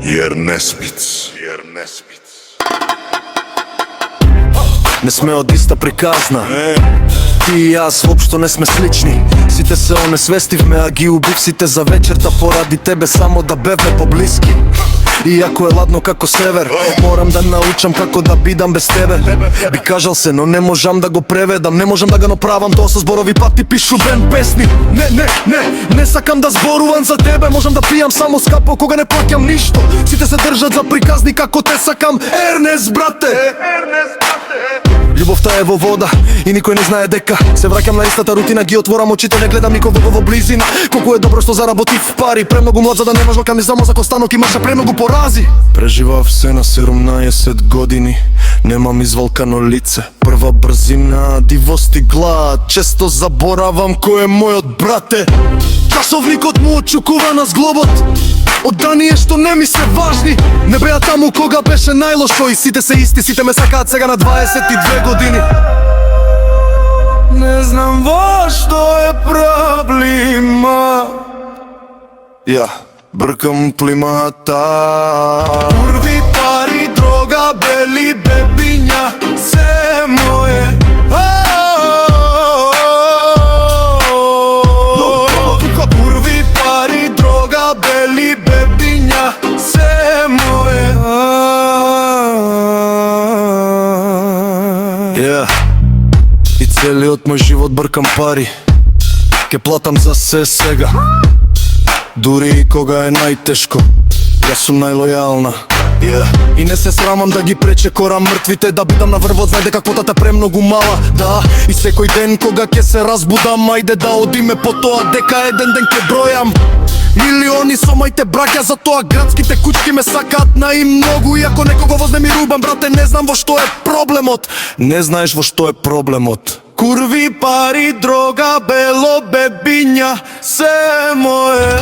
Jer ne spic. Не сме од иста приказна. Ти и јас воопшто не сме слични. Сите се онесвестивме, а ги убив сите за вечерта поради тебе, само да бевме поблиски. Иако е ладно како север, морам да научам како да бидам без тебе. Би кажал се, но не можам да го преведам, не можам да го направам тоа со зборови, пати пишу бенд песни. Не сакам да зборувам за тебе, можам да пијам само скапо кога не плаќам ништо. Сите се држат за приказни како те сакам, Ернест брате. Љубовта е во вода и никој не знае дека се враќам на истата рутина, ги отворам очите, не гледам никого во близина. Колку е добро што заработив пари, премногу млад за да немаш локални мозак, останок имаше премногу порази. Преживав се на 17 години, немам изволкано лице, прва брзина, дивост и глад, често заборавам кој е мојот брате. Часовникот му очукува на зглобот, од дание што не ми се важни. Не беа таму кога беше најлошо и сите се исти, сите ме сакаат сега на 22 години. Не знам во што е проблема, ја бркам климата. Урви, пари, дрога, бели бебиња, се мое. Урви, пари, дрога, бели бебиња, се мое. И целиот мој живот бркам пари, ке платам за се сега. Дури и кога е најтешко, јас сум најлојална. И не се срамам да ги пречекорам мртвите, да бидам на врвот, знај дека квотата премногу мала. Да, и секој ден кога ќе се разбудам, ајде да одиме по тоа дека еден ден ќе бројам милиони со моите браќа, затоа градските кучки ме сакаат наимногу. Иако некого вознемирувам, брате, не знам во што е проблемот. Не знаеш во што е проблемот. Курви, пари, дрога, бело, бебиња, се мое.